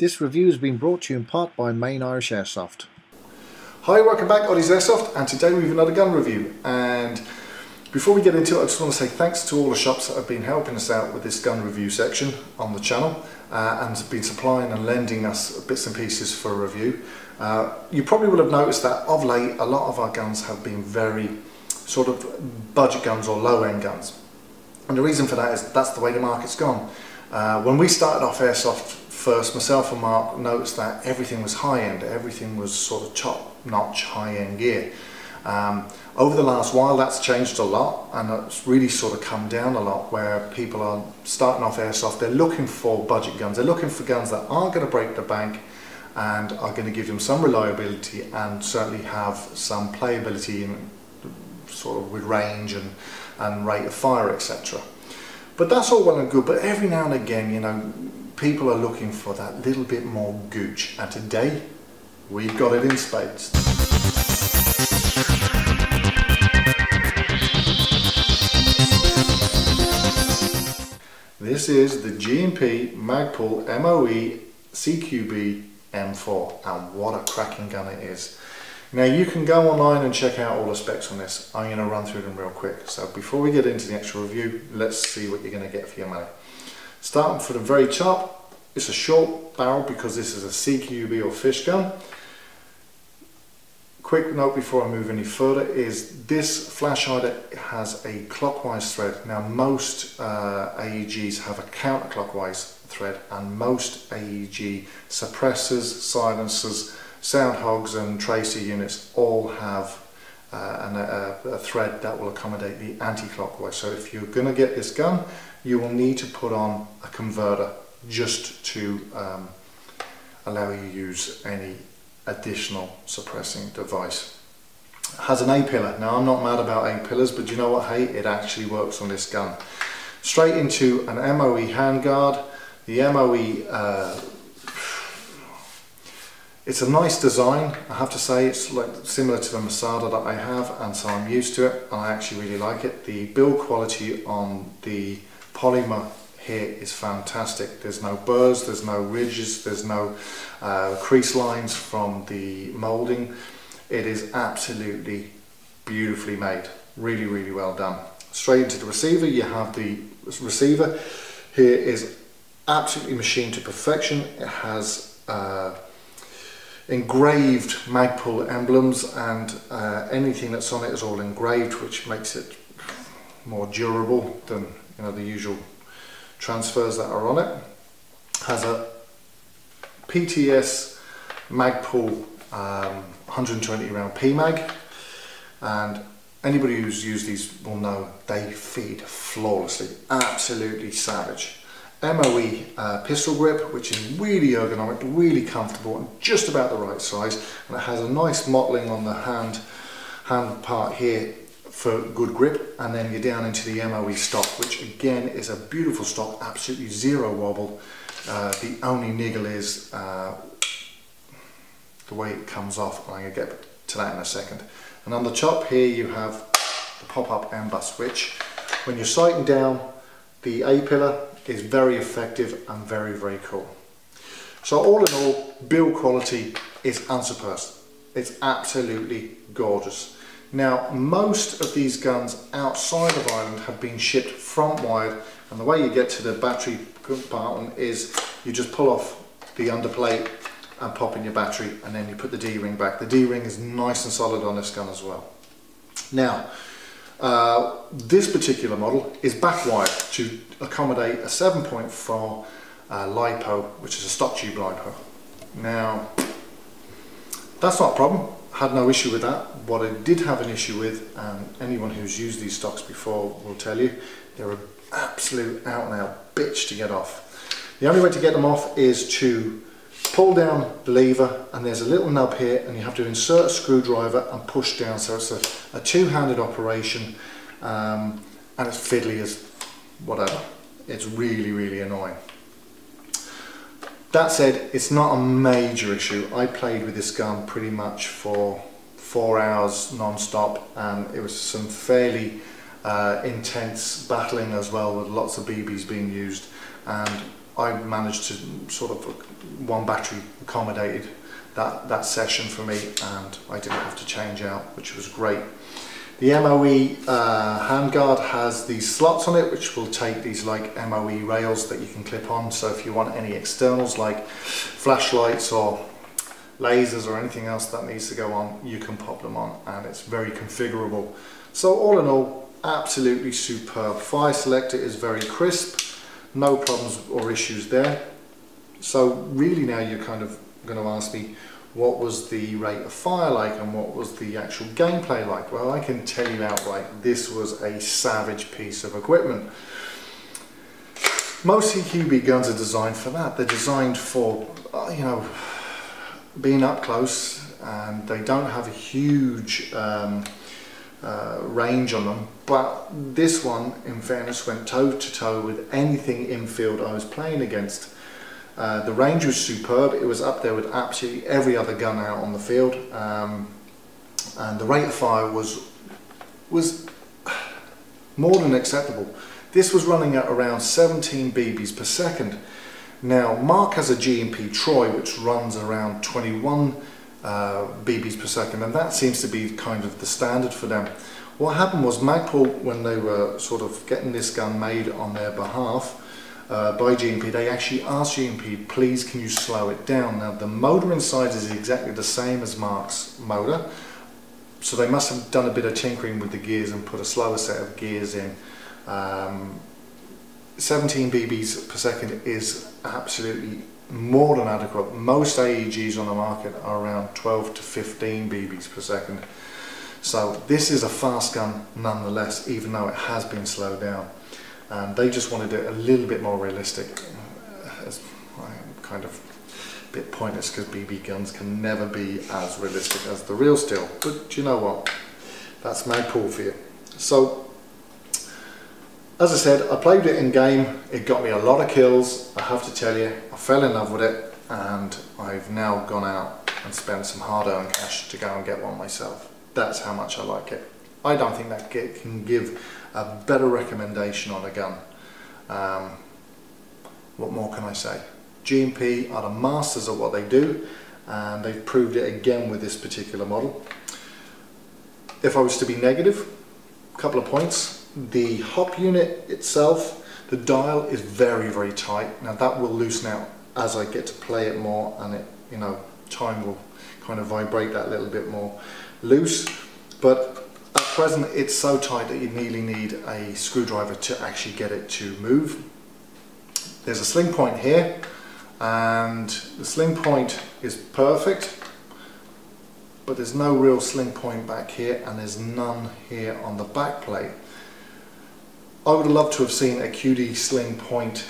This review has been brought to you in part by Main Irish Airsoft. Hi, welcome back, Oddie's Airsoft, and today we have another gun review. And before we get into it, I just want to say thanks to all the shops that have been helping us out with this gun review section on the channel and have been supplying and lending us bits and pieces for a review. You probably will have noticed that of late a lot of our guns have been very sort of budget guns or low-end guns. And the reason for that is that's the way the market's gone. When we started off Airsoft first, myself and Mark noticed that everything was high-end, everything was sort of top-notch high-end gear. Over the last while that's changed a lot, and it's really sort of come down a lot, where people are starting off Airsoft, they're looking for budget guns, they're looking for guns that aren't going to break the bank and are going to give them some reliability and certainly have some playability in, sort of with range and rate of fire, etc. But that's all well and good, but every now and again, you know, people are looking for that little bit more gooch, and today we've got it in spades. This is the G&P Magpul MOE CQB M4, and what a cracking gun it is. Now you can go online and check out all the specs on this. I'm going to run through them real quick. So before we get into the actual review, let's see what you're going to get for your money. Starting from the very top, it's a short barrel because this is a CQB or fish gun. Quick note before I move any further is this flash hider has a clockwise thread. Now most AEGs have a counterclockwise thread, and most AEG suppressors, silencers, sound hogs and tracer units all have a thread that will accommodate the anti-clockwise. So if you're going to get this gun, you will need to put on a converter just to allow you to use any additional suppressing device. It has an A-pillar. Now I'm not mad about A-pillars, but you know what, hey, it actually works on this gun. Straight into an MOE handguard. The MOE, it's a nice design, I have to say. It's like similar to the Masada that I have, and so I'm used to it, and I actually really like it. The build quality on the polymer here is fantastic. There's no burrs, there's no ridges, there's no crease lines from the moulding. It is absolutely beautifully made, really, really well done. Straight into the receiver, you have the receiver. Here is absolutely machined to perfection. It has engraved Magpul emblems, and anything that's on it is all engraved, which makes it more durable than, you know, the usual transfers that are on it. Has a PTS Magpul 120 round PMag, and anybody who's used these will know they feed flawlessly, absolutely savage. MOE pistol grip, which is really ergonomic, really comfortable, and just about the right size, and it has a nice mottling on the hand part here for good grip, and then you're down into the MOE stock, which again is a beautiful stock, absolutely zero wobble. The only niggle is the way it comes off, and I'm going to get to that in a second. And on the top here you have the pop-up amber switch. When you're sighting down, the A-pillar is very effective and very, very cool. So all in all, build quality is unsurpassed. It's absolutely gorgeous. Now most of these guns outside of Ireland have been shipped front wired, and the way you get to the battery compartment is you just pull off the underplate and pop in your battery, and then you put the D-ring back. The D-ring is nice and solid on this gun as well. Now this particular model is back wired to accommodate a 7.4 LiPo, which is a stock tube LiPo. Now that's not a problem, had no issue with that. What I did have an issue with, and anyone who's used these stocks before will tell you, they're an absolute out and out bitch to get off. The only way to get them off is to pull down the lever, and there's a little nub here, and you have to insert a screwdriver and push down. So it's a two-handed operation, and it's fiddly as whatever. It's really, really annoying. That said, it's not a major issue. I played with this gun pretty much for 4 hours non-stop, and it was some fairly intense battling as well, with lots of BBs being used, and I managed to sort of, one battery accommodated that session for me, and I didn't have to change out, which was great. The MOE handguard has these slots on it, which will take these like MOE rails that you can clip on. So if you want any externals like flashlights or lasers or anything else that needs to go on, you can pop them on, and it's very configurable. So all in all, absolutely superb. Fire selector is very crisp, no problems or issues there. So really now you're kind of going to ask me, what was the rate of fire like and what was the actual gameplay like? Well, I can tell you outright, this was a savage piece of equipment. Most CQB guns are designed for that. They're designed for, you know, being up close, and they don't have a huge range on them. But this one, in fairness, went toe to toe with anything in field I was playing against. The range was superb. It was up there with absolutely every other gun out on the field, and the rate of fire was more than acceptable. This was running at around 17 BBs per second. Now Mark has a G&P Troy which runs around 21 BBs per second, and that seems to be kind of the standard for them. What happened was Magpul, when they were sort of getting this gun made on their behalf, by G&P, they actually asked G&P, please can you slow it down. Now the motor inside is exactly the same as Mark's motor, so they must have done a bit of tinkering with the gears and put a slower set of gears in. 17 BBs per second is absolutely more than adequate. Most AEGs on the market are around 12 to 15 BBs per second. So this is a fast gun nonetheless, even though it has been slowed down. And they just wanted it a little bit more realistic. It's kind of a bit pointless because BB guns can never be as realistic as the real steel. But you know what? That's Magpul for you. So, as I said, I played it in game. It got me a lot of kills. I have to tell you, I fell in love with it, and I've now gone out and spent some hard-earned cash to go and get one myself. That's how much I like it. I don't think that can give a better recommendation on a gun. What more can I say? G&P are the masters at what they do, and they've proved it again with this particular model. If I was to be negative, a couple of points. The hop unit itself, the dial is very, very tight. Now that will loosen out as I get to play it more, and it, you know, time will kind of vibrate that a little bit more loose. But at present it's so tight that you nearly need a screwdriver to actually get it to move. There's a sling point here, and the sling point is perfect, but there's no real sling point back here, and there's none here on the back plate. I would have loved to have seen a QD sling point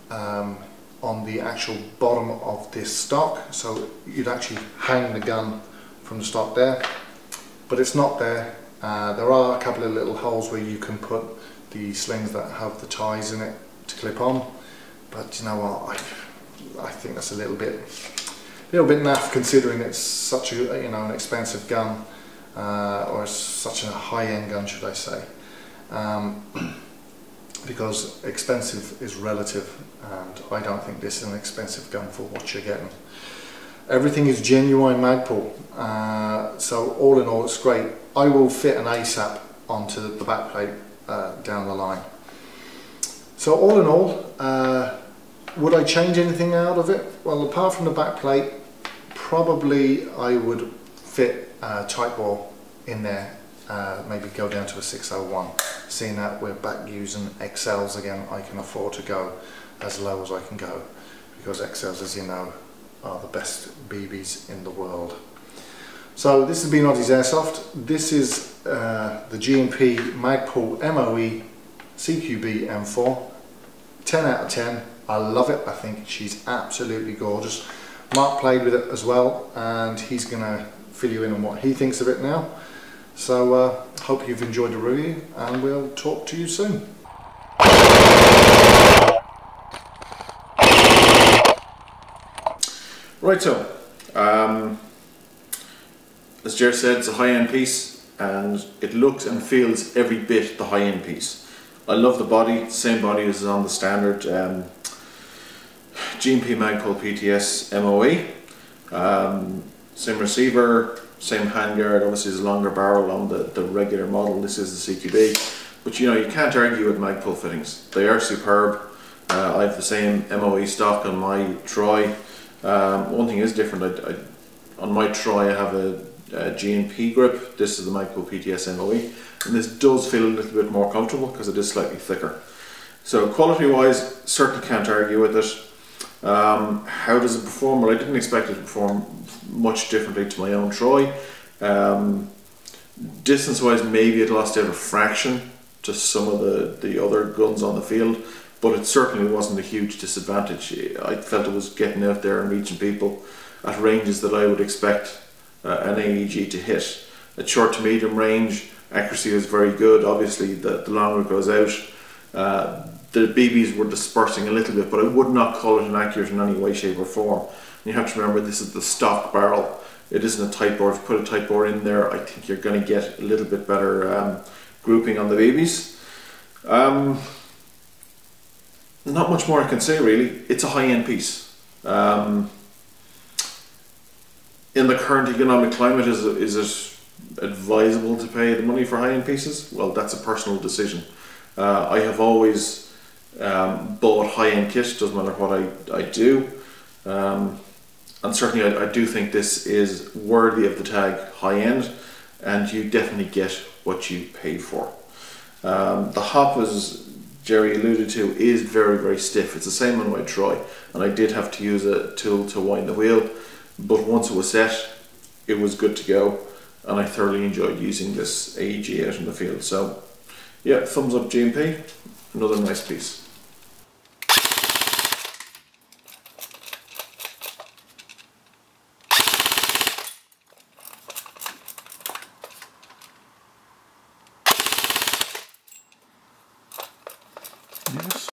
on the actual bottom of this stock, so you'd actually hang the gun from the stock there, but it's not there. There are a couple of little holes where you can put the slings that have the ties in it to clip on, but you know what, I think that's a little bit naff, considering it's such a, you know, an expensive gun, or such a high-end gun, should I say, because expensive is relative, and I don't think this is an expensive gun for what you're getting. Everything is genuine Magpul, so all in all it's great. I will fit an ASAP onto the back plate down the line. So all in all, would I change anything out of it? Well, apart from the back plate, probably I would fit a tight bore in there, maybe go down to a 601. Seeing that we're back using XLs again, I can afford to go as low as I can go, because XLs, as you know, are the best BBs in the world. So this has been Aussie's Airsoft. This is the G&P Magpul MOE CQB M4. 10 out of 10. I love it. I think she's absolutely gorgeous. Mark played with it as well, and he's going to fill you in on what he thinks of it now. So hope you've enjoyed the review, and we'll talk to you soon. Right, so as Jer said, it's a high-end piece, and it looks and feels every bit the high-end piece. I love the body, same body as on the standard G&P Magpul PTS MOE. Same receiver, same handguard. Obviously, there's a longer barrel on the regular model. This is the CQB. But you know, you can't argue with Magpul fittings. They are superb. I have the same MOE stock on my Troy. One thing is different. On my Troy I have a G&P grip. This is the Magpul PTS MOE, and this does feel a little bit more comfortable because it is slightly thicker. So quality wise, certainly can't argue with it. How does it perform? Well, I didn't expect it to perform much differently to my own Troy. Distance wise, maybe it lost out a fraction to some of the other guns on the field, but it certainly wasn't a huge disadvantage. I felt it was getting out there and reaching people at ranges that I would expect an AEG to hit. At short to medium range, accuracy was very good. Obviously, the longer it goes out, the BBs were dispersing a little bit, but I would not call it inaccurate in any way, shape or form. And you have to remember, this is the stock barrel. It isn't a Type bore. If you put a Type bore in there, I think you're going to get a little bit better grouping on the BBs. Not much more I can say really. It's a high-end piece. In the current economic climate, is it advisable to pay the money for high-end pieces? Well, that's a personal decision. I have always bought high-end kit, doesn't matter what I do, and certainly I do think this is worthy of the tag high-end, and you definitely get what you pay for. The hop, as Jerry alluded to, is very, very stiff. It's the same on my Troy, and I did have to use a tool to wind the wheel, but once it was set, it was good to go, and I thoroughly enjoyed using this AEG out in the field. So yeah, thumbs up G&P, another nice piece. Yes.